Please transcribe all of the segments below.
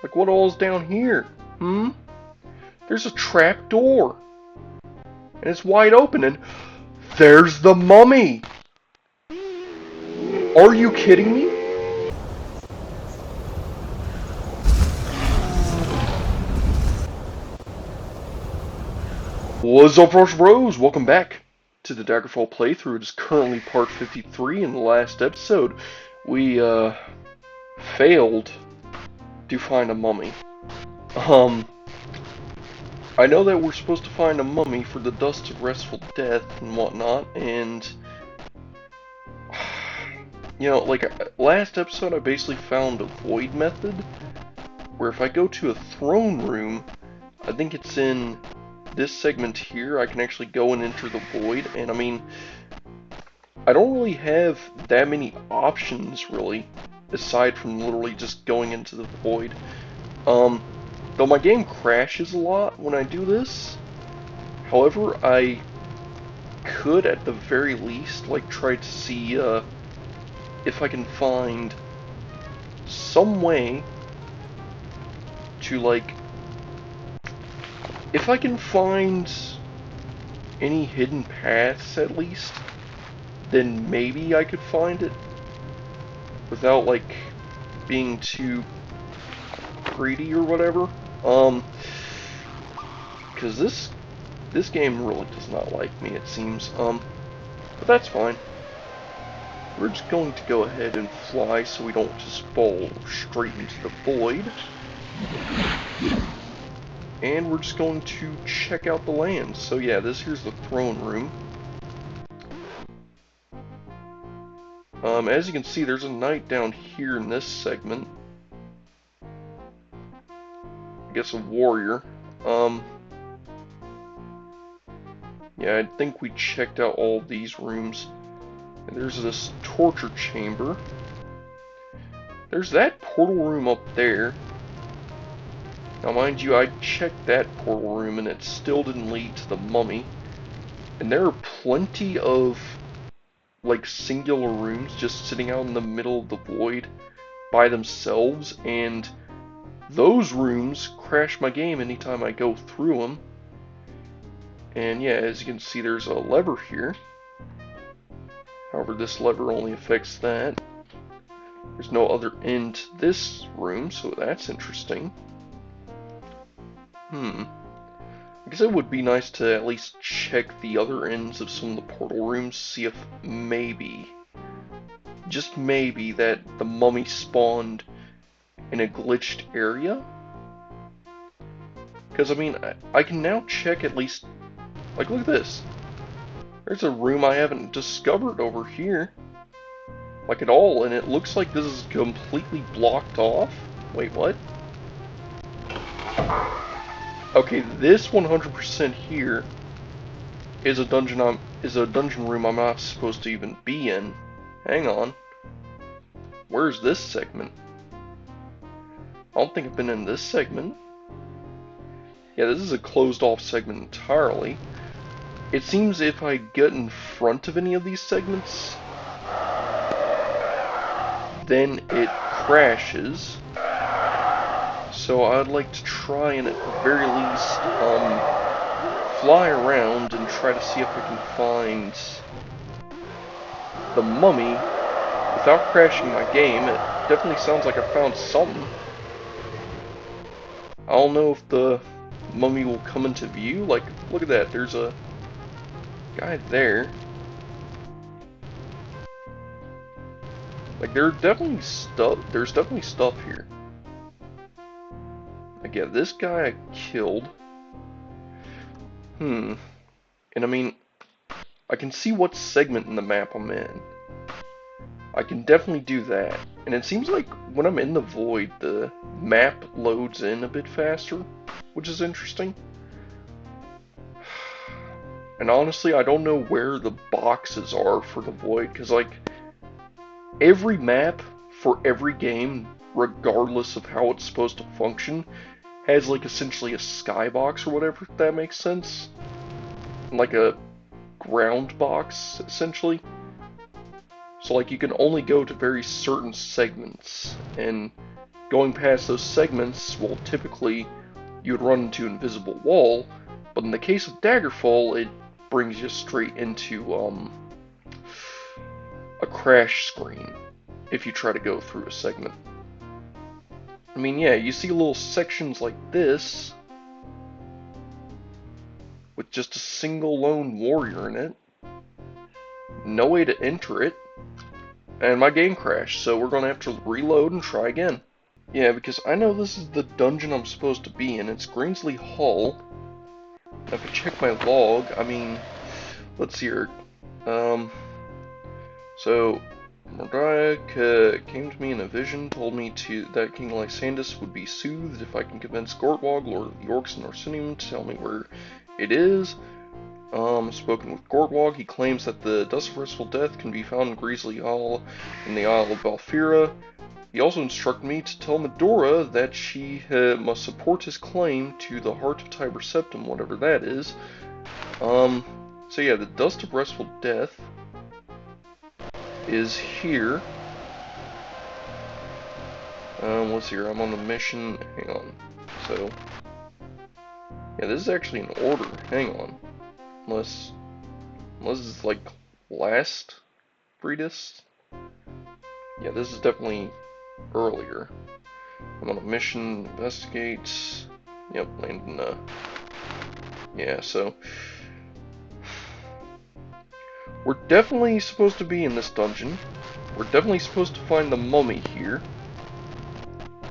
Like, what all's down here? Hmm? There's a trap door. And it's wide open, and there's the mummy! Are you kidding me? What's up, Rush Bros? Welcome back to the Daggerfall playthrough. It is currently part 53. In the last episode, we, failed to find a mummy. Um, I know that we're supposed to find a mummy for the dust of restful death and whatnot, and you know, like last episode I basically found a void method where if I go to a throne room, I think it's in this segment here, I can actually go and enter the void, and I mean, I don't really have that many options really, aside from literally just going into the void. Though my game crashes a lot when I do this, however, I could at the very least, like, try to see, if I can find some way to, like, if I can find any hidden paths at least, then maybe I could find it without, like, being too greedy or whatever. Because this game really does not like me, it seems. But that's fine. We're just going to go ahead and fly so we don't just fall straight into the void. And we're just going to check out the land. So yeah, this here's the throne room. As you can see, there's a knight down here in this segment. I guess a warrior. Yeah, I think we checked out all these rooms. And there's this torture chamber. There's that portal room up there. Now mind you, I checked that portal room and it still didn't lead to the mummy. And there are plenty of, like, singular rooms just sitting out in the middle of the void by themselves, and those rooms crash my game anytime I go through them. And yeah, as you can see, there's a lever here. However, this lever only affects that. There's no other end to this room, so that's interesting. I guess it would be nice to at least check the other ends of some of the portal rooms, see if maybe, just maybe, that the mummy spawned in a glitched area. Because, I mean, I can now check at least, like, look at this. There's a room I haven't discovered over here, like, at all, and it looks like this is completely blocked off. Wait, what? Okay, this 100% here is a dungeon room I'm not supposed to even be in. Hang on. Where's this segment? I don't think I've been in this segment. Yeah, this is a closed off segment entirely. It seems if I get in front of any of these segments, then it crashes. So I'd like to try and at the very least, fly around and try to see if I can find the mummy without crashing my game. It definitely sounds like I found something. I don't know if the mummy will come into view. Like, look at that, there's a guy there. Like, there's definitely stuff here. Like, yeah, this guy I killed. And I mean, I can see what segment in the map I'm in. I can definitely do that. And it seems like when I'm in the void, the map loads in a bit faster, which is interesting. And honestly, I don't know where the boxes are for the void, because, like, every map for every game, regardless of how it's supposed to function, has, like, essentially a skybox or whatever, if that makes sense. Like a ground box, essentially. So, like, you can only go to very certain segments, and going past those segments, well, typically you would run into an invisible wall, but in the case of Daggerfall, it brings you straight into a crash screen if you try to go through a segment. I mean, yeah, you see little sections like this with just a single lone warrior in it, no way to enter it, and my game crashed, so we're gonna have to reload and try again. Yeah, because I know this is the dungeon I'm supposed to be in. It's Greensley Hall. If I check my log, I mean, let's see here. So Mordaic came to me in a vision, told me that King Lysandus would be soothed if I can convince Gortwog, Lord of the Orcs and Orsinium, to tell me where it is. Spoken with Gortwog, he claims that the Dust of Restful Death can be found in Greensley Hall in the Isle of Balfira. He also instructed me to tell Medora that she must support his claim to the Heart of Tiber Septum, whatever that is. So yeah, the Dust of Restful Death is here. Let's see here, I'm on the mission, hang on. So, yeah, this is actually in order, hang on. Unless it's like last Breedis? Yeah, this is definitely earlier. I'm on a mission, investigate. Yep, landing, yeah, so we're definitely supposed to be in this dungeon. We're definitely supposed to find the mummy here.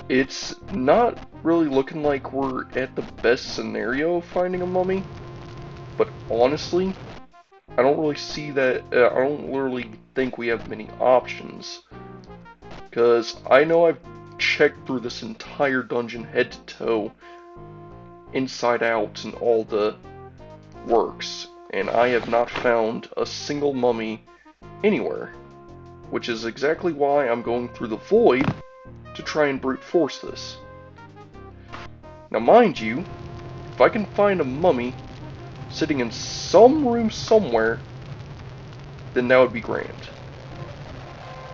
It's not really looking like we're at the best scenario of finding a mummy, but honestly, I don't really see that, I don't really think we have many options. Because I know I've checked through this entire dungeon head to toe, inside out, and all the works, and I have not found a single mummy anywhere. Which is exactly why I'm going through the void to try and brute force this. Now mind you, if I can find a mummy sitting in some room somewhere, then that would be grand.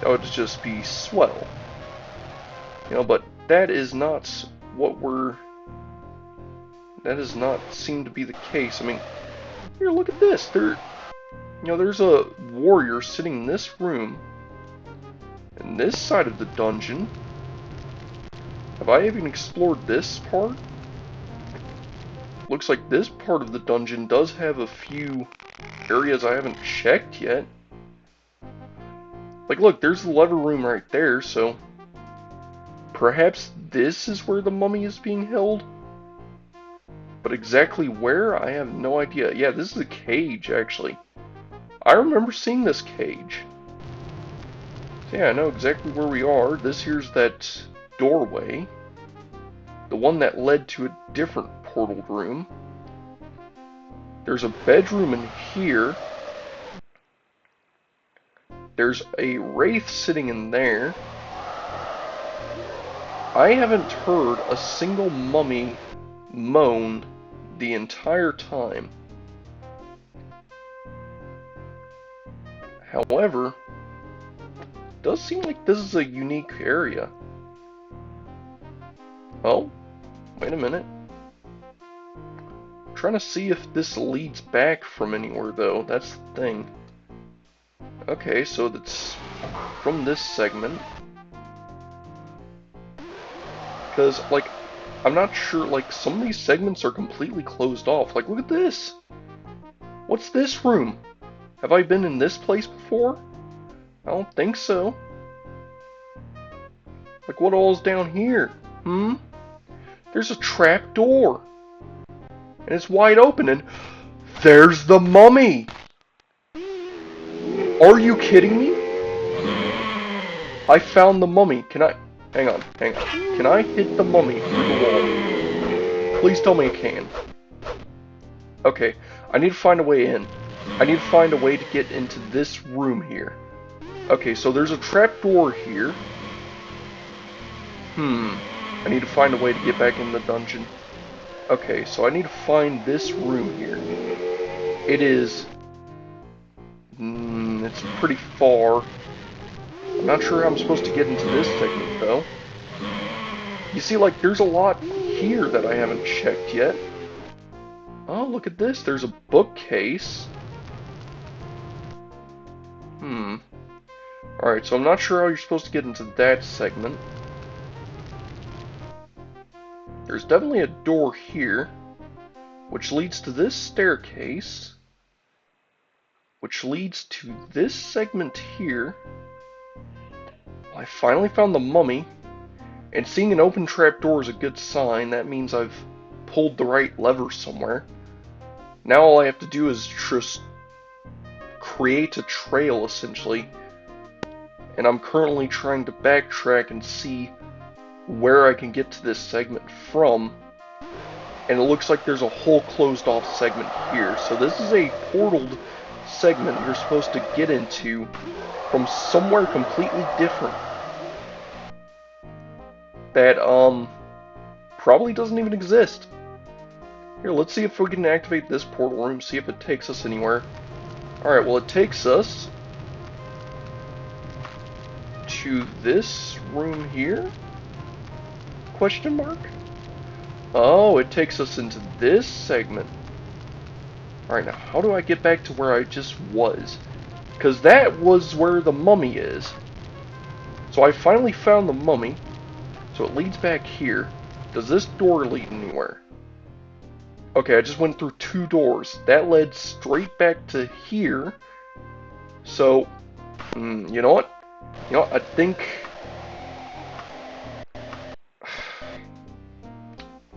That would just be swell. You know, but that is not what that does not seem to be the case. I mean, here, look at this. There's a warrior sitting in this room, in this side of the dungeon. Have I even explored this part? Looks like this part of the dungeon does have a few areas I haven't checked yet. Like, look, there's the lever room right there, so perhaps this is where the mummy is being held? But exactly where, I have no idea. Yeah, this is a cage, actually. I remember seeing this cage. So yeah, I know exactly where we are. This here's that doorway. The one that led to a different portal room. There's a bedroom in here. There's a wraith sitting in there. I haven't heard a single mummy moan the entire time. However, it does seem like this is a unique area. Oh, wait a minute. I'm trying to see if this leads back from anywhere, though. That's the thing. Okay, so that's from this segment. Because, like, I'm not sure, like, some of these segments are completely closed off. Like, look at this! What's this room? Have I been in this place before? I don't think so. Like, what all's down here? There's a trap door. And it's wide open, and there's the mummy! Are you kidding me? I found the mummy. Can I... Hang on. Can I hit the mummy through the wall? Please tell me I can. Okay, I need to find a way in. I need to find a way to get into this room here. Okay, so there's a trapdoor here. I need to find a way to get back in the dungeon. Okay, so I need to find this room here. It is... it's pretty far. I'm not sure how I'm supposed to get into this segment, though. you see, like, there's a lot here that I haven't checked yet. Oh, look at this. There's a bookcase. Alright, so I'm not sure how you're supposed to get into that segment. There's definitely a door here, which leads to this staircase, which leads to this segment here. I finally found the mummy, and seeing an open trapdoor is a good sign. That means I've pulled the right lever somewhere. Now all I have to do is just create a trail, essentially. And I'm currently trying to backtrack and see where I can get to this segment from. And it looks like there's a whole closed off segment here. So this is a portaled segment you're supposed to get into from somewhere completely different. That, probably doesn't even exist. Here, let's see if we can activate this portal room, see if it takes us anywhere. Alright, well it takes us to this room here? Question mark? Oh, it takes us into this segment. Alright, now how do I get back to where I just was? Because that was where the mummy is. So I finally found the mummy. So it leads back here. Does this door lead anywhere? Okay, I just went through 2 doors. That led straight back to here. So, you know what? You know what? I think...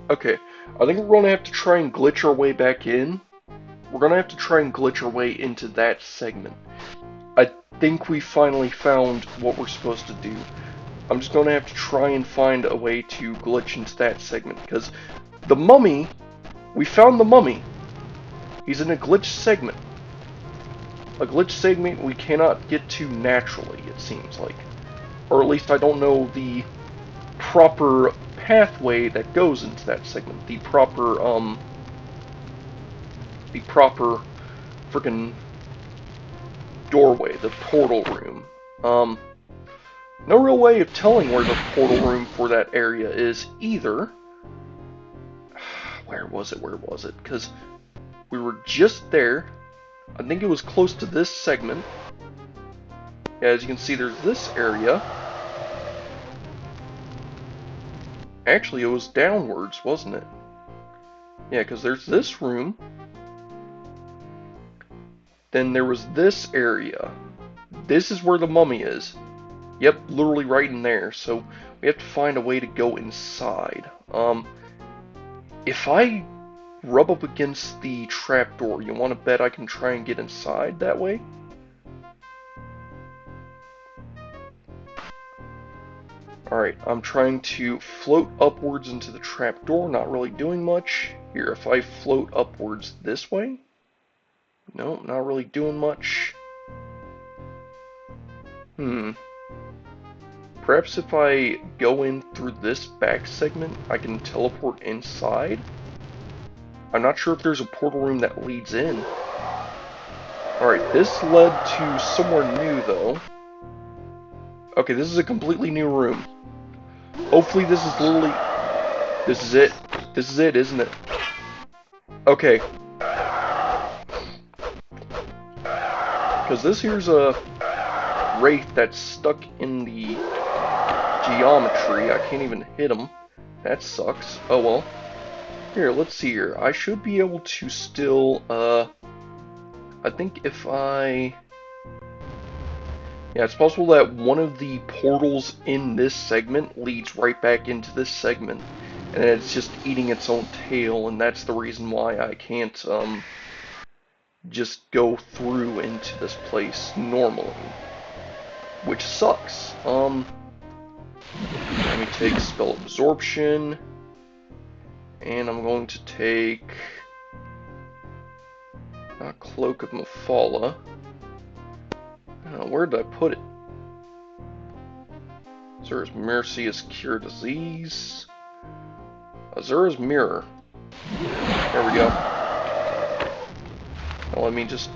Okay, I think we're going to have to try and glitch our way back in. We're going to have to try and glitch our way into that segment. I think we finally found what we're supposed to do. I'm just going to have to try and find a way to glitch into that segment, because the mummy, we found the mummy. He's in a glitch segment. A glitch segment we cannot get to naturally, it seems like. Or at least I don't know the proper pathway that goes into that segment. The proper frickin' doorway, the portal room. No real way of telling where the portal room for that area is either. Where was it? Because we were just there. I think it was close to this segment. Yeah, as you can see, there's this area. Actually, it was downwards, wasn't it? Yeah, because there's this room. Then there was this area. This is where the mummy is. Yep, literally right in there. So we have to find a way to go inside. If I rub up against the trapdoor, you want to bet I can try and get inside that way? Alright, I'm trying to float upwards into the trapdoor, not really doing much. Here, if I float upwards this way? No, not really doing much. Perhaps if I go in through this back segment, I can teleport inside? I'm not sure if there's a portal room that leads in. Alright, this led to somewhere new, though. Okay, this is a completely new room. Hopefully this is literally... This is it. This is it, isn't it? Okay. Because this here's a wraith that's stuck in the geometry. I can't even hit him. That sucks. Oh well. Here, let's see here. I should be able to still, I think if I... Yeah, it's possible that one of the portals in this segment leads right back into this segment. And it's just eating its own tail, and that's the reason why I can't, just go through into this place normally. Which sucks. Let me take Spell Absorption. And I'm going to take... Cloak of Mephala. Where did I put it? Azura's Mercy is Cure Disease. Azura's Mirror. There we go. Now let me just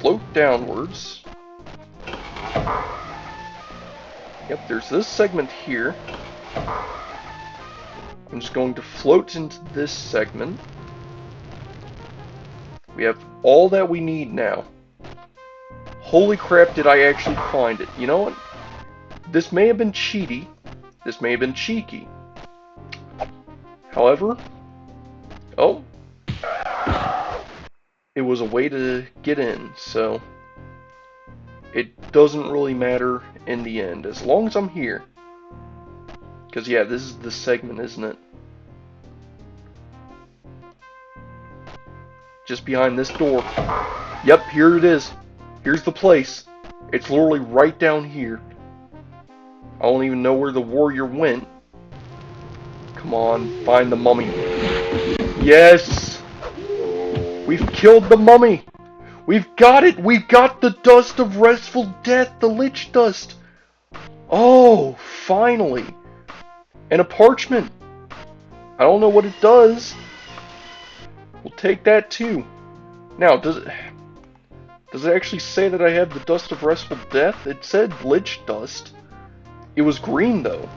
float downwards. Yep, there's this segment here. I'm just going to float into this segment. We have all that we need now. Holy crap, did I actually find it. You know what? This may have been cheaty. This may have been cheeky. However, oh, it was a way to get in, so it doesn't really matter in the end, as long as I'm here. Because, yeah, this is the segment, isn't it? Just behind this door. Yep, here it is. Here's the place. It's literally right down here. I don't even know where the warrior went. Come on, find the mummy. Yes! We've killed the mummy! We've got it! We've got the dust of restful death, the lich dust! Oh, finally! And a parchment! I don't know what it does. We'll take that too. Now, does it actually say that I have the dust of restful death? It said lich dust. It was green though.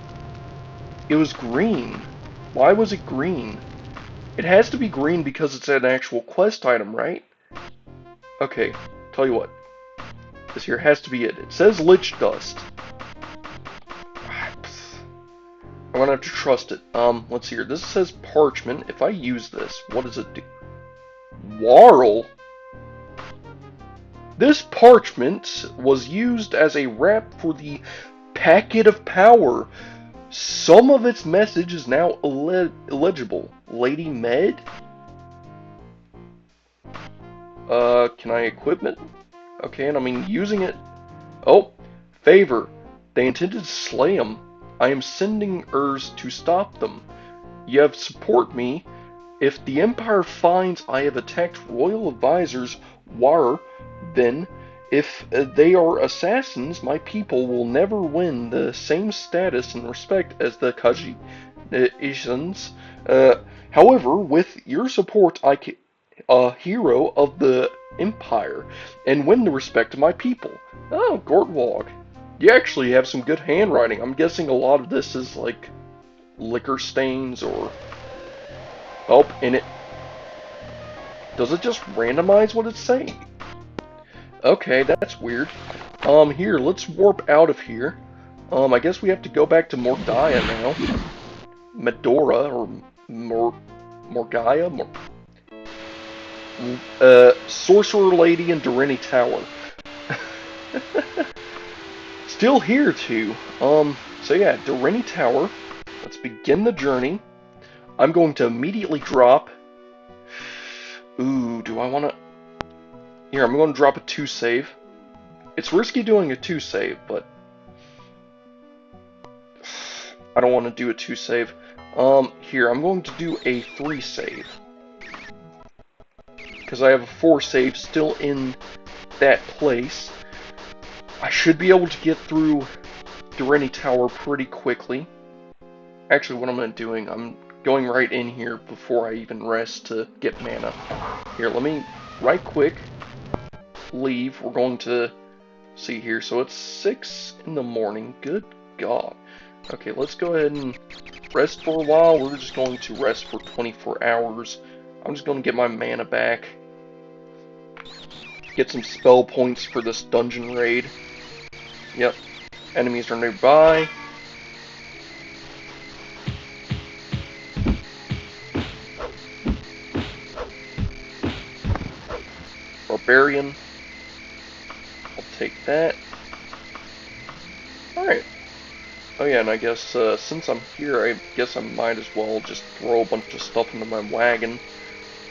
It was green. Why was it green? It has to be green because it's an actual quest item, right? Okay, tell you what. This here has to be it. It says lich dust. I'm gonna have to trust it. Let's see here. This says parchment. If I use this, what does it do? Warl? This parchment was used as a wrap for the packet of power. Some of its message is now illegible. Lady Med? Can I equip it? Okay, and I mean using it. Oh, favor. They intended to slay him. I am sending Urs to stop them. You have support me. If the Empire finds I have attacked royal advisors, War, then, if they are assassins, my people will never win the same status and respect as the Khajiits. However, with your support, I can a hero of the Empire and win the respect of my people. Oh, Gortwog. You actually have some good handwriting. I'm guessing a lot of this is like liquor stains or... Oh, and it... Does it just randomize what it's saying? Okay, that's weird. Here, let's warp out of here. I guess we have to go back to Morgaia now. Medora, or Morgaia? Sorcerer Lady and Doreni Tower. Still here, too. So yeah, Doreni Tower. Let's begin the journey. I'm going to immediately drop... Ooh, do I want to... Here, I'm going to drop a 2 save. It's risky doing a 2 save, but... I don't want to do a 2 save. Here, I'm going to do a 3 save. Because I have a 4 save still in that place. I should be able to get through Doreni Tower pretty quickly. Actually, what I'm doing, I'm going right in here before I even rest to get mana. Here, let me, right quick, leave. We're going to see here. So it's 6 in the morning. Good God. Okay, let's go ahead and rest for a while. We're just going to rest for 24 hours. I'm just going to get my mana back. Get some spell points for this dungeon raid. Yep. Enemies are nearby. Barbarian. I'll take that. Alright. Oh yeah, and I guess since I'm here, I guess I might as well just throw a bunch of stuff into my wagon.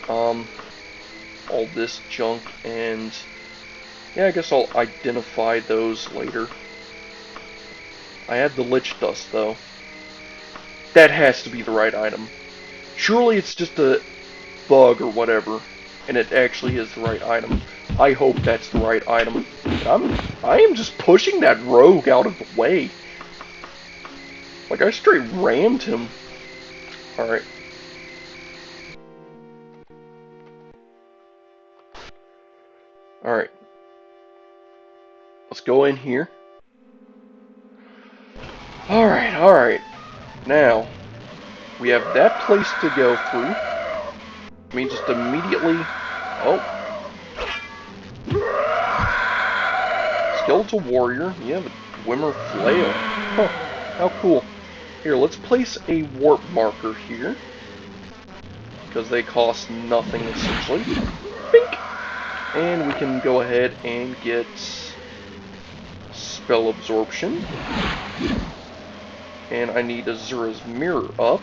All this junk, and yeah, I guess I'll identify those later. I had the lich dust, though. That has to be the right item. Surely it's just a bug or whatever, and it actually is the right item. I hope that's the right item. I am just pushing that rogue out of the way. Like, I straight rammed him. Alright. Alright. Let's go in here. Alright, alright. Now, We have that place to go through. I mean, just immediately... Oh. Skeletal Warrior. You have a Wimmer Flail. Huh. How cool. Here, let's place a warp marker here. Because they cost nothing, essentially. Bink! And we can go ahead and get... Spell Absorption. And I need Azura's Mirror up.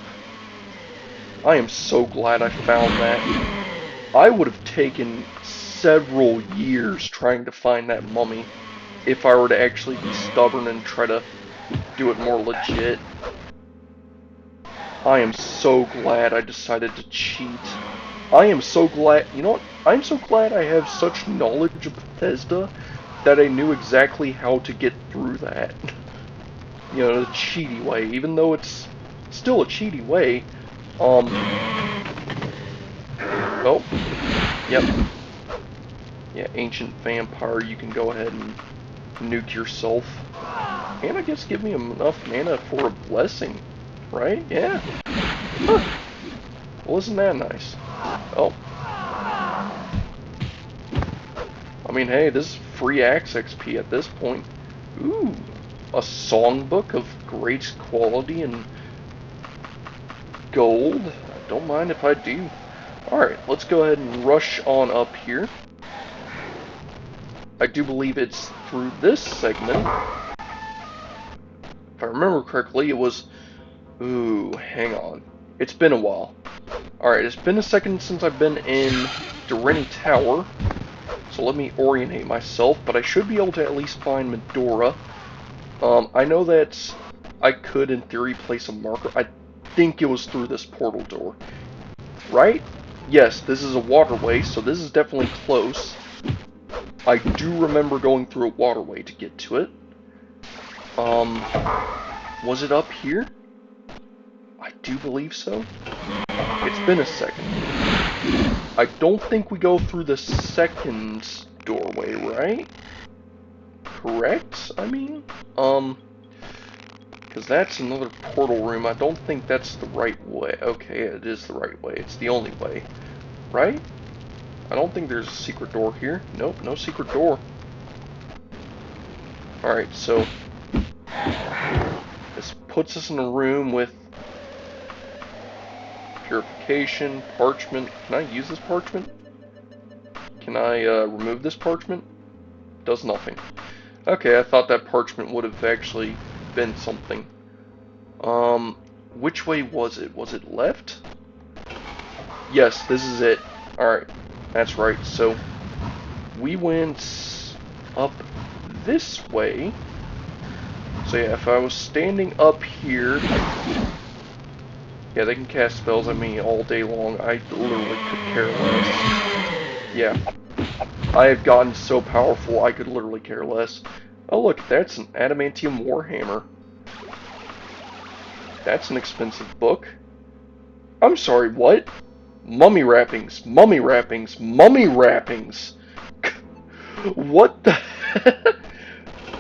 I am so glad I found that. I would have taken several years trying to find that mummy if I were to actually be stubborn and try to do it more legit. I am so glad I decided to cheat. I am so glad, you know what, I'm so glad I have such knowledge of Bethesda that I knew exactly how to get through that. You know, the cheaty way, even though it's still a cheaty way. Oh, yep. Yeah, Ancient Vampire, you can go ahead and nuke yourself. And I guess give me enough mana for a blessing, right? Yeah. Huh. Well, isn't that nice? Oh. I mean, hey, this is free axe XP at this point. Ooh. A songbook of great quality and gold. I don't mind if I do. Alright, let's go ahead and rush on up here. I do believe it's through this segment. If I remember correctly, it was... Ooh, hang on. It's been a while. Alright, it's been a second since I've been in Doreni Tower. So let me orientate myself, but I should be able to at least find Medora. I know that I could, in theory, place a marker. I think it was through this portal door. Right? Yes, this is a waterway, so this is definitely close. I do remember going through a waterway to get to it. Was it up here? I do believe so. It's been a second. I don't think we go through the second doorway, right? Correct? I mean? Because that's another portal room. I don't think that's the right way. Okay, it is the right way. It's the only way. Right? I don't think there's a secret door here. Nope, no secret door. Alright, so... this puts us in a room with... purification, parchment. Can I use this parchment? Can I remove this parchment? Does nothing. Okay, I thought that parchment would have actually been something. Which way was it? Was it left? Yes, this is it. Alright, that's right. So, we went up this way. So yeah, if I was standing up here... Yeah, they can cast spells on me all day long. I literally could care less. Yeah. I have gotten so powerful, I could literally care less. Oh look, that's an adamantium warhammer. That's an expensive book. I'm sorry, what? Mummy wrappings, mummy wrappings, mummy wrappings! What the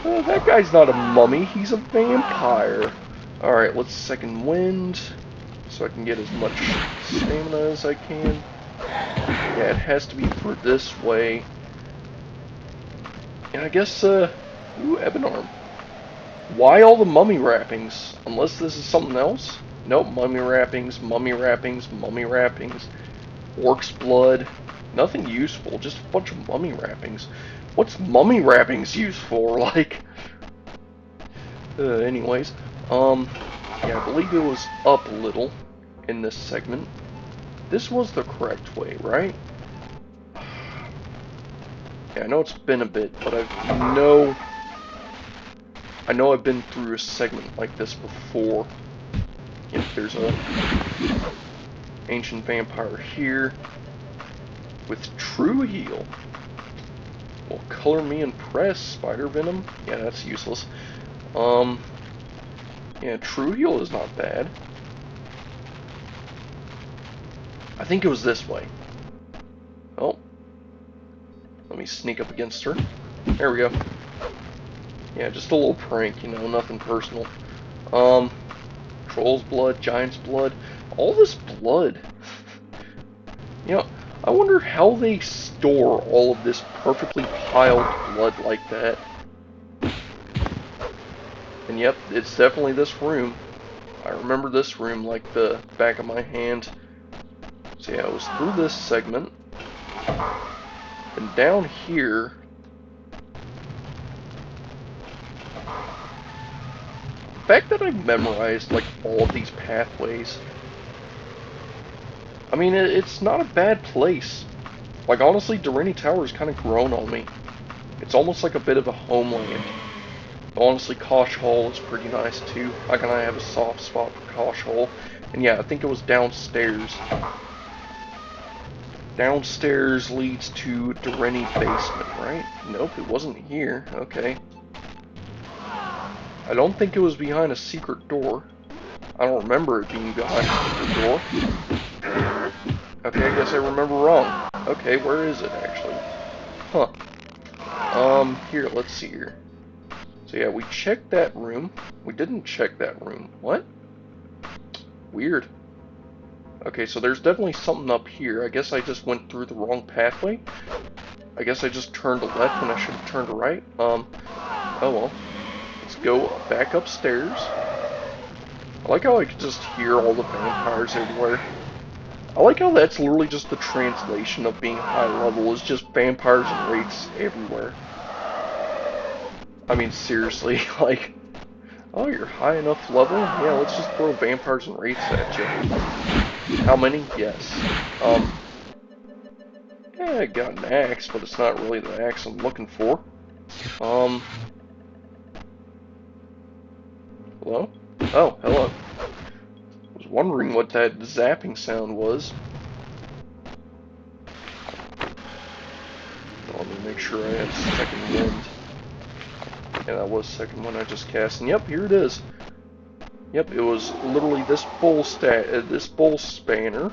oh, that guy's not a mummy, he's a vampire. Alright, let's second wind, so I can get as much stamina as I can. Yeah, it has to be through this way. And I guess, ooh, ebon arm. Why all the mummy wrappings? Unless this is something else? Nope, mummy wrappings, mummy wrappings, mummy wrappings. Orc's blood. Nothing useful, just a bunch of mummy wrappings. What's mummy wrappings used for? Like... anyways. Yeah, I believe it was up a little in this segment. This was the correct way, right? Yeah, I know it's been a bit, but I know I've been through a segment like this before. Yep, there's a ancient vampire here with true heal. Well, color me impressed, spider venom. Yeah, that's useless. Yeah, true heal is not bad. I think it was this way. Oh. Let me sneak up against her. There we go. Yeah, just a little prank, you know, nothing personal. Troll's blood, giant's blood. all this blood. You know, I wonder how they store all of this perfectly piled blood like that. And yep, it's definitely this room. I remember this room like the back of my hand. So yeah, it was through this segment. And down here... The fact that I memorized like all of these pathways... I mean, it's not a bad place. Like, honestly, Durrani Tower has kind of grown on me. It's almost like a bit of a homeland. Honestly, Kosh Hall is pretty nice, too. I kind of have a soft spot for Kosh Hall. And yeah, I think it was downstairs. Downstairs leads to Durrani basement, right? Nope, it wasn't here. Okay. I don't think it was behind a secret door. I don't remember it being behind a secret door. Okay, I guess I remember wrong. Okay, where is it, actually? Huh. Here, let's see here. So yeah, we checked that room. We didn't check that room. What? Weird. Okay, so there's definitely something up here. I guess I just went through the wrong pathway. I guess I just turned left when I should have turned right. Oh well. Let's go back upstairs. I like how I could just hear all the vampires everywhere. I like how that's literally just the translation of being high level, is just vampires and wraiths everywhere. I mean, seriously, like, oh, you're high enough level? Yeah, let's just throw vampires and wraiths at you. How many? Yes. Yeah, I got an axe, but it's not really the axe I'm looking for. Hello? Oh, hello. I was wondering what that zapping sound was. Let me make sure I have second wind. Yeah, that was second one I just cast. And yep, here it is. Yep, it was literally this bull banner.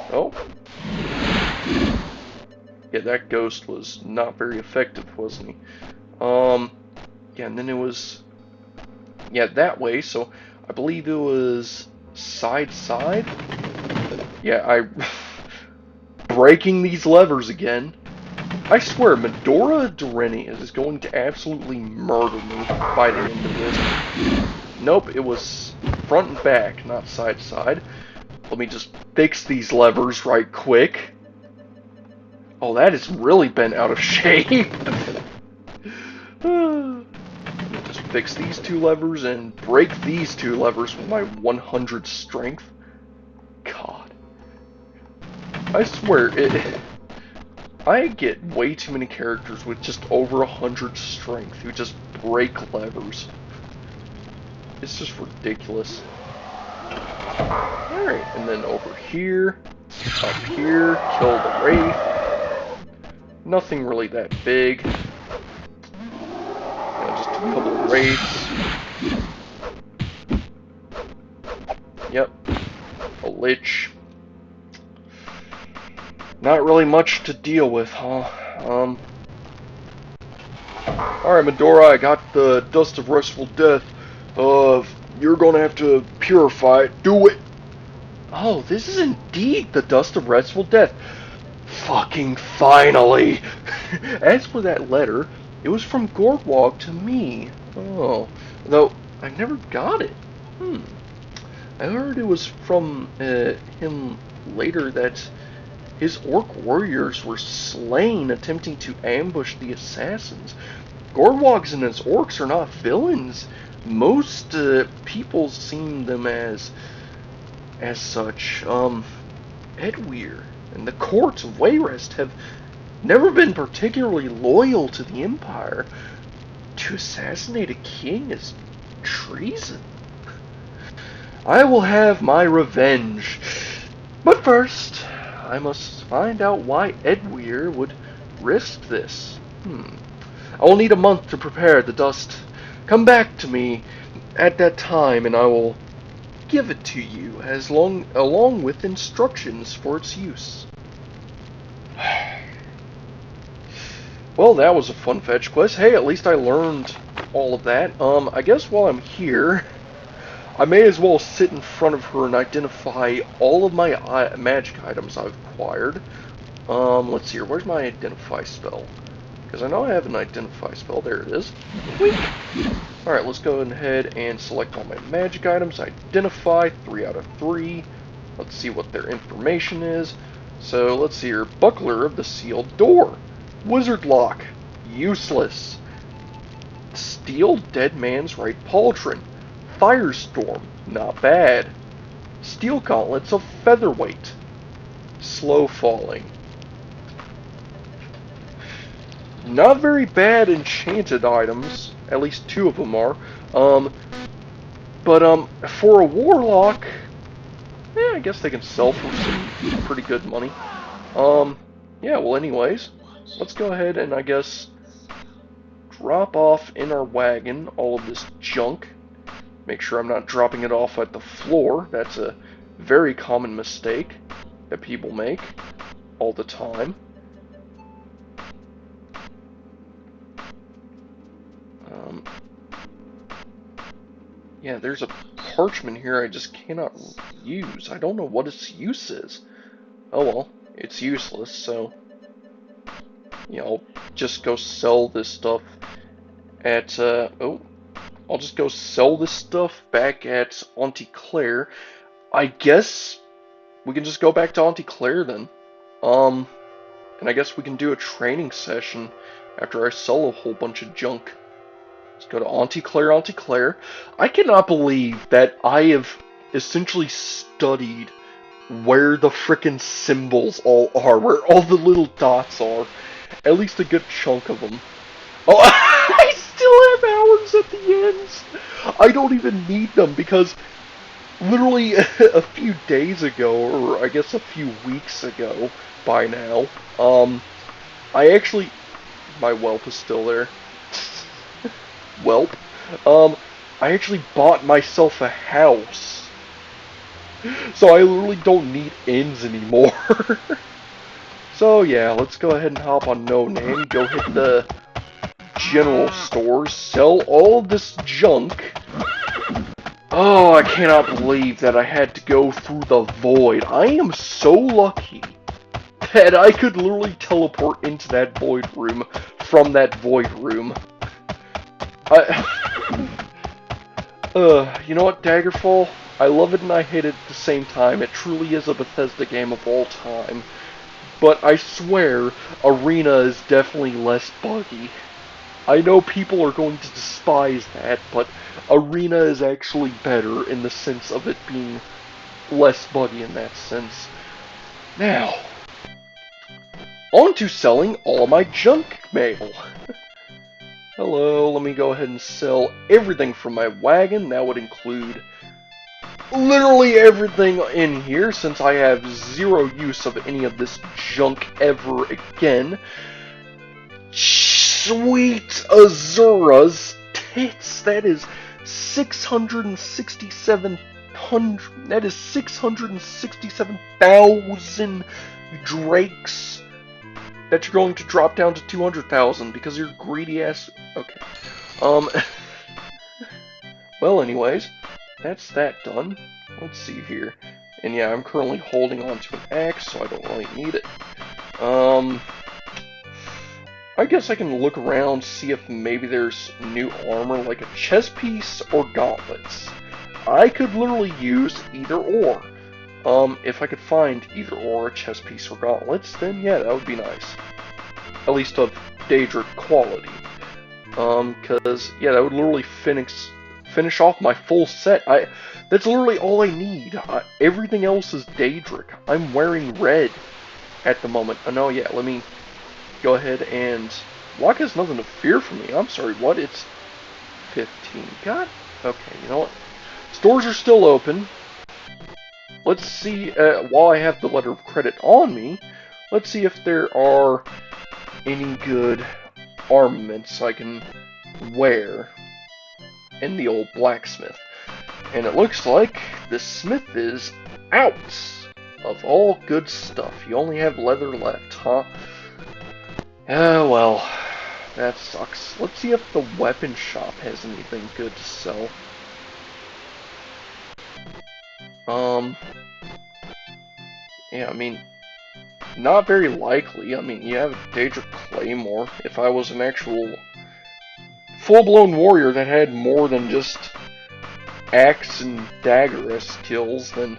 Oh. Yeah, that ghost was not very effective, wasn't he? Yeah, and then it was, yeah, that way, so I believe it was side. Yeah, breaking these levers again. I swear, Medora Durrani is going to absolutely murder me by the end of this. Nope, it was front and back, not side to side. Let me just fix these levers right quick. Oh, that has really been out of shape. Let me just fix these two levers and break these two levers with my 100 strength. God. I swear, I get way too many characters with just over 100 strength who just break levers. It's just ridiculous. Alright, and then over here, up here, kill the wraith. Nothing really that big. Just a couple of wraiths. Yep. A lich. Not really much to deal with, huh? Alright, Medora, I got the Dust of Restful Death. You're gonna have to purify it. Do it! Oh, this is indeed the Dust of Restful Death. Fucking finally! As for that letter, it was from Gorgwog to me. Oh, though I never got it. I heard it was from him later that his orc warriors were slain attempting to ambush the assassins. Gorwogs and his orcs are not villains. Most people see them as such. Edweir and the courts of Wayrest have never been particularly loyal to the Empire. To assassinate a king is treason. I will have my revenge. But first, I must find out why Edweir would risk this. I will need a month to prepare the dust. Come back to me at that time and I will give it to you along with instructions for its use. Well, that was a fun fetch quest. Hey, at least I learned all of that. I guess while I'm here, I may as well sit in front of her and identify all of my magic items I've acquired. Let's see here. Where's my identify spell? Because I know I have an identify spell. There it is. Alright, let's go ahead and select all my magic items. Identify, 3 out of 3. Let's see what their information is. So, let's see here. Buckler of the sealed door. Wizard lock. Useless. Steal dead man's right pauldron. Firestorm. Not bad. Steel gauntlets of featherweight. Slow falling. Not very bad enchanted items. At least 2 of them are. But for a warlock, I guess they can sell for some pretty good money. Yeah, well anyways, let's go ahead and I guess drop off in our wagon all of this junk. Make sure I'm not dropping it off at the floor. That's a very common mistake that people make all the time. Yeah, there's a parchment here I just cannot use. I don't know what its use is. Oh well, it's useless, so yeah, I'll just go sell this stuff at, I'll just go sell this stuff back at Auntie Claire. I guess we can just go back to Auntie Claire then. And I guess we can do a training session after I sell a whole bunch of junk. Let's go to Auntie Claire, Auntie Claire. I cannot believe that I have essentially studied where the frickin' symbols all are, where all the little dots are. At least a good chunk of them. Oh, I still have hours at the ends. I don't even need them because literally a few days ago, or I guess a few weeks ago by now, I actually, my whelp is still there. Welp. I actually bought myself a house. So I literally don't need ends anymore. So yeah, let's go ahead and hop on No Name, go hit the general stores, sell all of this junk. Oh, I cannot believe that I had to go through the void. I am so lucky that I could literally teleport into that void room from that void room. You know what, Daggerfall? I love it and I hate it at the same time. It truly is a Bethesda game of all time. But I swear, Arena is definitely less buggy. I know people are going to despise that, but Arena is actually better in the sense of it being less buggy in that sense. Now, on to selling all my junk mail. Hello, let me go ahead and sell everything from my wagon. That would include literally everything in here, since I have zero use of any of this junk ever again. Sweet Azura's tits! That is 667,000. That is 667,000 drakes that you're going to drop down to 200,000 because you're greedy ass. Okay. Well, anyways, that's that done. Let's see here. And yeah, I'm currently holding on to an axe, so I don't really need it. I guess I can look around, see if maybe there's new armor, like a chest piece or gauntlets. I could literally use either or. If I could find either or, a chest piece or gauntlets, then yeah, that would be nice. At least of Daedric quality. Cause, yeah, that would literally finish off my full set. That's literally all I need. Everything else is Daedric. I'm wearing red at the moment. Oh no, yeah, let me go ahead and... Block has nothing to fear from me. I'm sorry, what? It's 15. God. Okay, you know what? Stores are still open. Let's see, while I have the letter of credit on me, let's see if there are any good armaments I can wear in the old blacksmith. And it looks like the smith is out of all good stuff. You only have leather left, huh? Oh, well, that sucks. Let's see if the weapon shop has anything good to sell. Um, yeah, I mean, not very likely. I mean, you have a Daedric Claymore. If I was an actual full-blown warrior that had more than just axe and dagger skills, then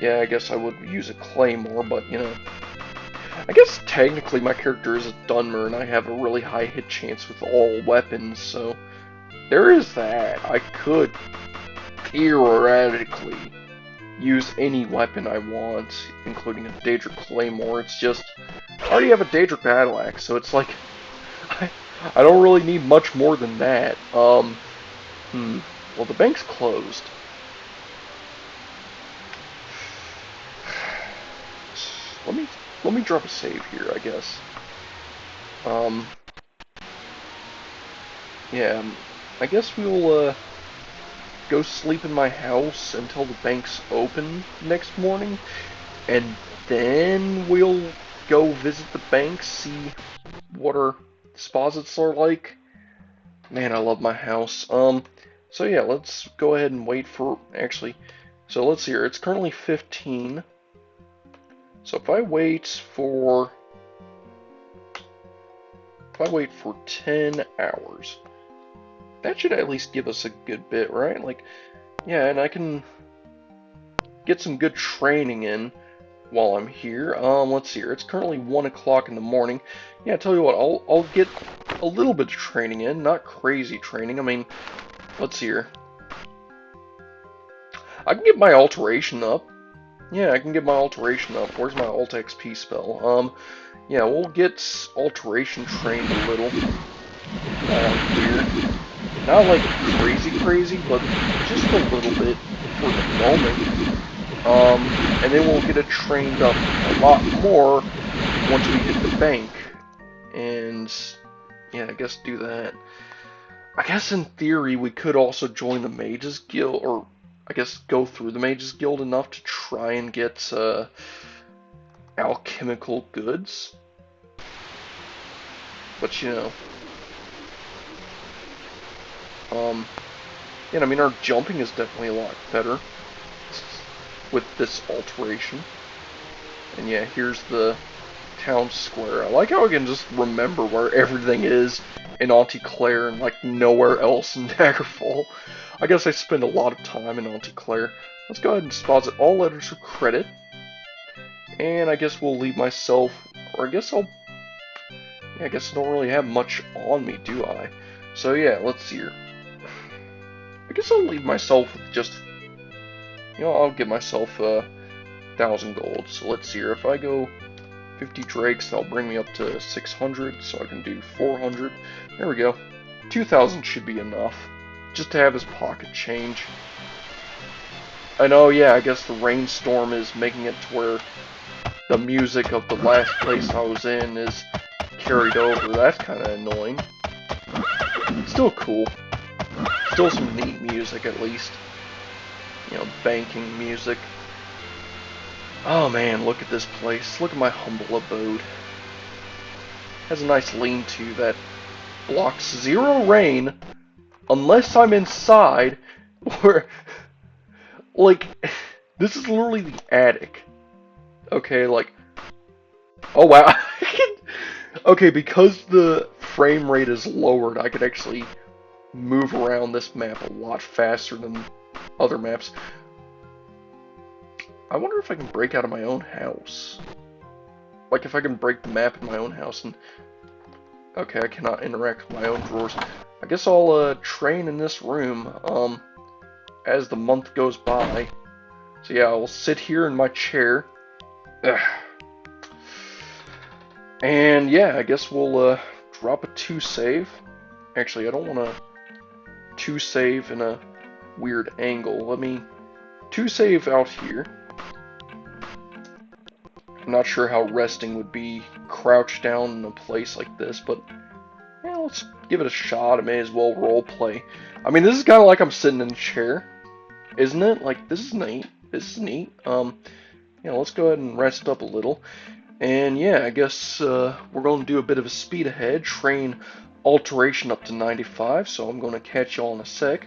yeah, I guess I would use a Claymore, but you know. I guess technically my character is a Dunmer and I have a really high hit chance with all weapons, so there is that. I could theoretically use any weapon I want, including a Daedric Claymore. It's just, I already have a Daedric Battle Axe, so it's like, I don't really need much more than that. Well, the bank's closed. Let me drop a save here, I guess. Yeah, I guess we'll, go sleep in my house until the bank's open next morning, and then we'll go visit the bank, see what our deposits are like. Man, I love my house. So yeah, let's go ahead and wait for, actually, so let's see here, it's currently 15, so if I wait for 10 hours, that should at least give us a good bit, right? Like, yeah, and I can get some good training in while I'm here. Let's see here. It's currently 1 o'clock in the morning. Yeah, I tell you what, I'll get a little bit of training in, not crazy training. I mean, let's see here. I can get my alteration up. Yeah, I can get my alteration up. Where's my alt XP spell? Yeah, we'll get alteration trained a little here. Not like crazy, but just a little bit for the moment. And then we'll get it trained up a lot more once we hit the bank. And yeah, I guess do that. I guess in theory we could also join the Mages Guild, or I guess go through the Mages Guild enough to try and get alchemical goods. But you know, yeah, I mean our jumping is definitely a lot better with this alteration. And yeah, here's the town square. I like how I can just remember where everything is in Auntie Claire and like nowhere else in Daggerfall. I guess I spend a lot of time in Auntie Claire. Let's go ahead and deposit all letters of credit. And I guess we'll leave myself, or I guess I'll, yeah, I guess I don't really have much on me, do I? So yeah, let's see here. I guess I'll leave myself with just, you know, I'll give myself 1,000 gold. So let's see here. If I go 50 drakes, that'll bring me up to 600, so I can do 400. There we go. 2,000 should be enough, just to have his pocket change. I know, yeah, I guess the rainstorm is making it to where the music of the last place I was in is carried over. That's kind of annoying. Still cool. Still some neat music, at least. You know, banking music. Oh man, look at this place. Look at my humble abode. Has a nice lean-to that blocks 0 rain unless I'm inside, or like this is literally the attic. Okay, like, oh wow. Okay, because the frame rate is lowered, I could actually move around this map a lot faster than other maps. I wonder if I can break out of my own house. Like, if I can break the map in my own house and... Okay, I cannot interact with my own drawers. I guess I'll, train in this room, as the month goes by. So yeah, I'll sit here in my chair. Ugh. And yeah, I guess we'll, drop a 2 save. Actually, I don't want to 2 save in a weird angle. Let me 2 save out here. I'm not sure how resting would be crouched down in a place like this, but yeah, let's give it a shot. I may as well roleplay. I mean, this is kind of like I'm sitting in a chair, isn't it? Like, this is neat. This is neat. Yeah, let's go ahead and rest up a little. And yeah, I guess we're going to do a bit of a speed ahead, train alteration up to 95, so I'm going to catch y'all in a sec.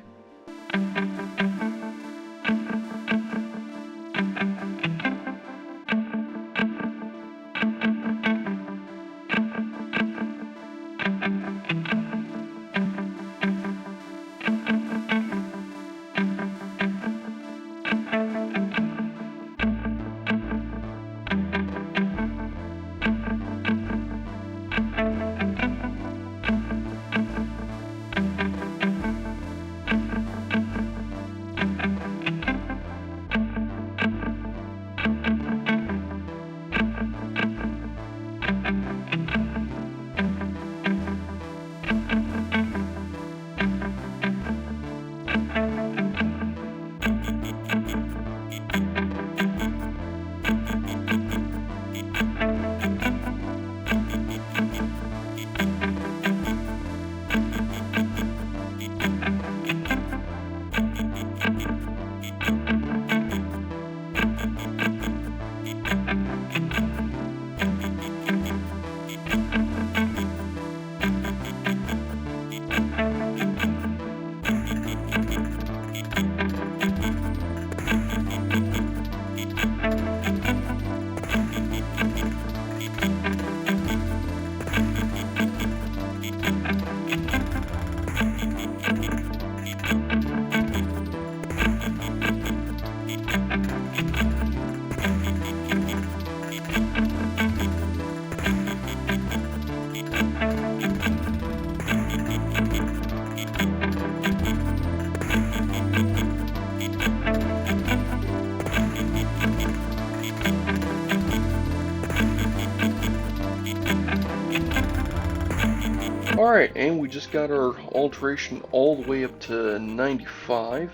Alright, and we just got our alteration all the way up to 95.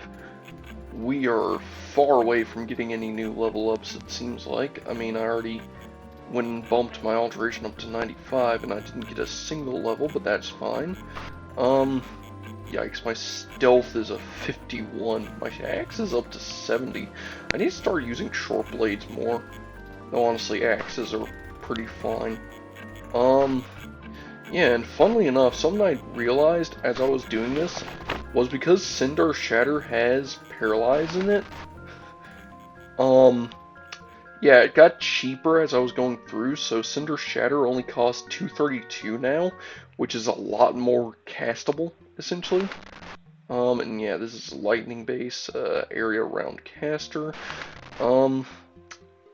We are far away from getting any new level ups, it seems like. I mean, I already went and bumped my alteration up to 95, and I didn't get a single level, but that's fine. Yikes, my stealth is a 51. My axe is up to 70. I need to start using short blades more. Though honestly, axes are pretty fine. Yeah, and funnily enough, something I realized as I was doing this was because Cinder Shatter has Paralyze in it. Yeah, it got cheaper as I was going through, so Cinder Shatter only costs 232 now, which is a lot more castable, essentially. And yeah, this is lightning base, area around caster.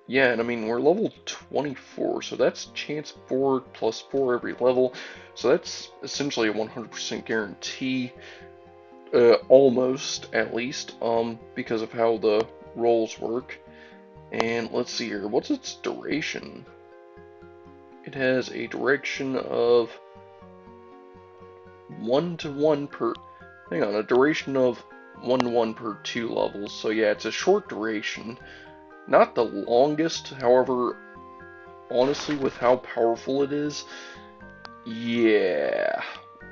Yeah, and I mean, we're level 24, so that's chance 4 plus 4 every level, so that's essentially a 100% guarantee, almost, at least, because of how the rolls work. And let's see here, what's its duration? It has a duration of 1 to 1 per, hang on, a duration of 1 to 1 per 2 levels, so yeah, it's a short duration. Not the longest, however, honestly, with how powerful it is, yeah,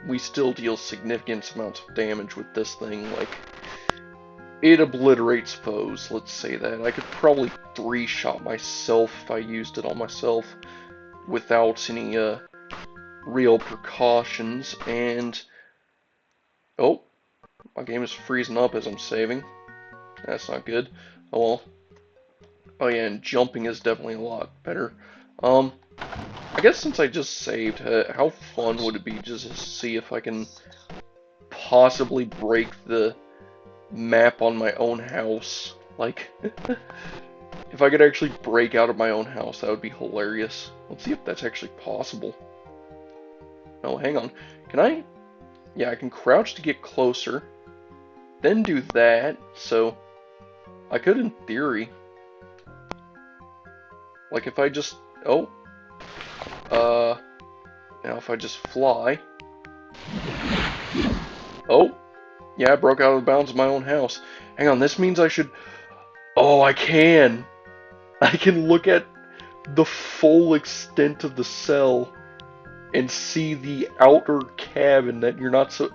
we still deal significant amounts of damage with this thing. Like, it obliterates foes, let's say that. I could probably 3-shot myself if I used it on myself without any real precautions. And oh, my game is freezing up as I'm saving. That's not good. Oh well. Oh yeah, and jumping is definitely a lot better. I guess since I just saved, how fun would it be just to see if I can possibly break the map on my own house? Like, if I could actually break out of my own house, that would be hilarious. Let's see if that's actually possible. Oh, hang on. Can I? Yeah, I can crouch to get closer, then do that, so I could in theory. Like if I just, oh, now if I just fly, oh, yeah, I broke out of the bounds of my own house. Hang on, this means I should, oh, I can look at the full extent of the cell and see the outer cabin that you're not so,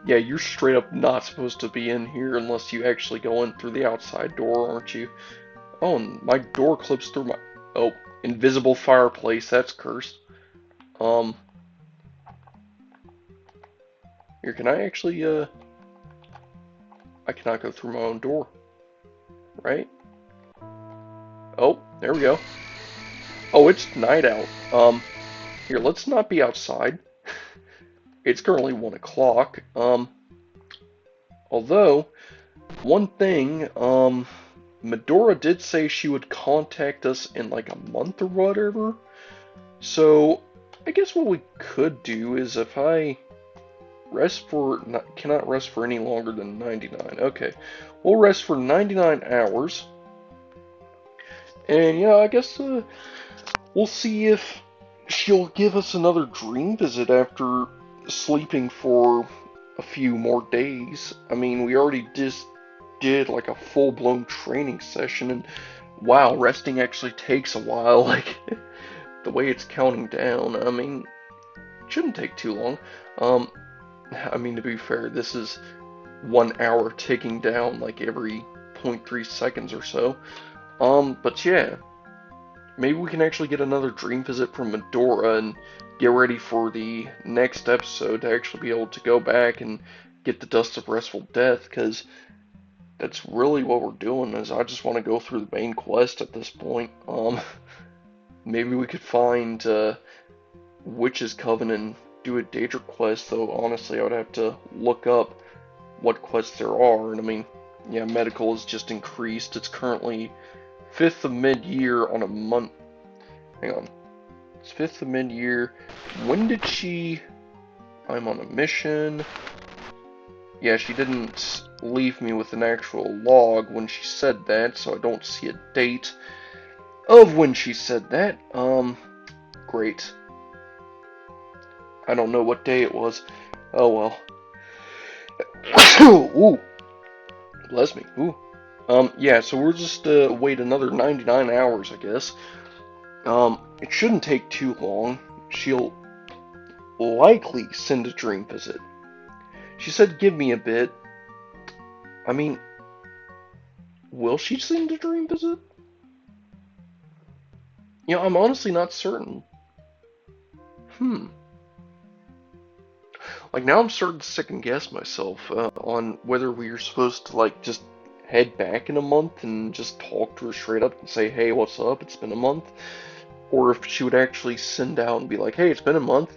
yeah, you're straight up not supposed to be in here unless you actually go in through the outside door, aren't you? Oh, and my door clips through my, oh, invisible fireplace, that's cursed. Here, can I actually, I cannot go through my own door, right? Oh, there we go. Oh, it's night out. Here, let's not be outside. It's currently 1 o'clock. Although, one thing, Medora did say she would contact us in like a month or whatever. So, I guess what we could do is if I rest for, cannot rest for any longer than 99. Okay, we'll rest for 99 hours. And yeah, I guess we'll see if she'll give us another dream visit after sleeping for a few more days. I mean, we already just did like a full-blown training session, and wow, resting actually takes a while. Like, the way it's counting down, I mean, it shouldn't take too long. I mean, to be fair, this is 1 hour ticking down like every 0.3 seconds or so. But yeah, maybe we can actually get another dream visit from Medora and get ready for the next episode to actually be able to go back and get the Dust of Restful Death, because that's really what we're doing, is I just want to go through the main quest at this point. Maybe we could find Witch's Coven and do a Daedric quest, though honestly I would have to look up what quests there are, and I mean, yeah, medical is just increased. It's currently 5th of mid-year on a month. Hang on. It's 5th of mid-year. When did she... I'm on a mission. Yeah, she didn't leave me with an actual log when she said that, so I don't see a date of when she said that. Great. I don't know what day it was. Oh well. Ooh, bless me. Ooh. Yeah, so we'll just wait another 99 hours, I guess. It shouldn't take too long. She'll likely send a dream visit. She said give me a bit. I mean, will she send a dream visit? You know, I'm honestly not certain. Hmm. Like now I'm starting to second guess myself on whether we are supposed to like just head back in a month and just talk to her straight up and say, hey, what's up? It's been a month. Or if she would actually send out and be like, hey, it's been a month.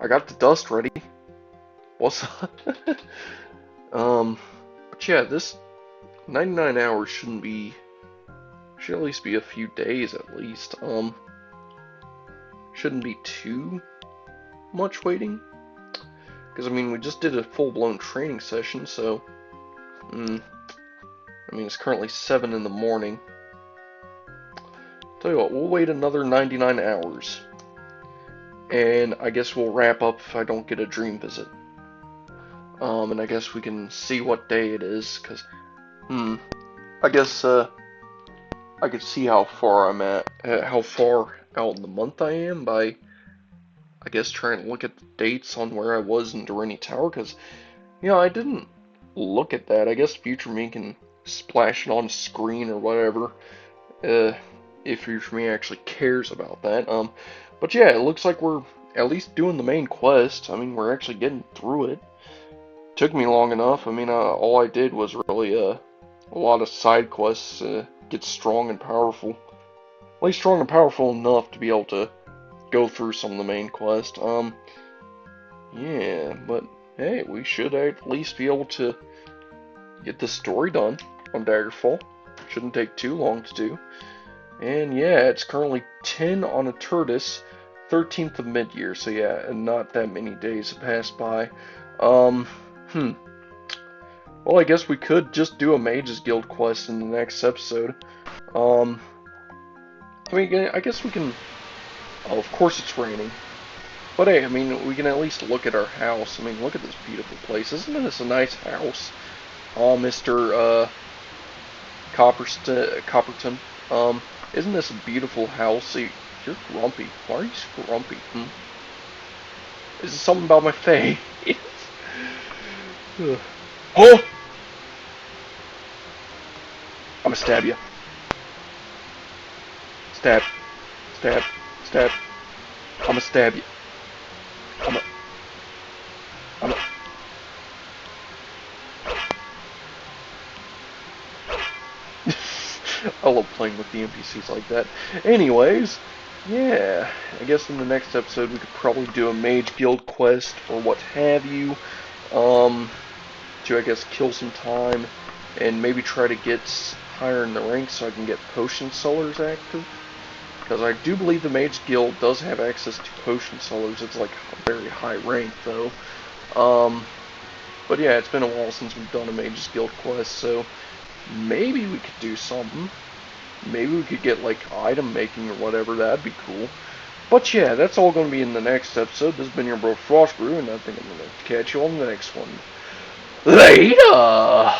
I got the dust ready. What's up? But yeah, this 99 hours should at least be a few days at least. Shouldn't be too much waiting. Because, I mean, we just did a full-blown training session, so... I mean, it's currently 7 in the morning. Tell you what, we'll wait another 99 hours. And I guess we'll wrap up if I don't get a dream visit. And I guess we can see what day it is, because... I guess, I could see how far I'm at, how far out in the month I am by... I guess trying to look at the dates on where I was in Dorani Tower, because, you know, I didn't look at that. I guess future me can splash it on screen or whatever, if future me actually cares about that. But yeah, it looks like we're at least doing the main quest. I mean, we're actually getting through it. Took me long enough. I mean, all I did was really, a lot of side quests, get strong and powerful. At least strong and powerful enough to be able to go through some of the main quest. Yeah, but hey, we should at least be able to get the story done on Daggerfall. Shouldn't take too long to do. And yeah, it's currently 10 on a Turtis, 13th of mid-year, so yeah, and not that many days have passed by. Well, I guess we could just do a Mages Guild quest in the next episode. I mean, I guess we can... Oh, of course it's raining. But hey, I mean, we can at least look at our house. I mean, look at this beautiful place. Isn't this a nice house? Mr. Copperton. Isn't this a beautiful house? You're grumpy. Why are you so grumpy? Is it something about my face? Oh! I'm gonna stab you. Stab. Stab. Stab. I'm gonna stab you. I'm gonna... I love playing with the NPCs like that. Anyways, yeah, I guess in the next episode we could probably do a Mage Guild quest or what have you, to I guess kill some time and maybe try to get higher in the ranks so I can get potion sellers active. Because I do believe the Mage Guild does have access to potion sellers. It's like a very high rank though. But yeah, it's been a while since we've done a Mage's Guild quest, so maybe we could do something. Maybe we could get, like, item making or whatever. That'd be cool. But yeah, that's all going to be in the next episode. This has been your bro Frostbrew, and I think I'm going to catch you on the next one. Later!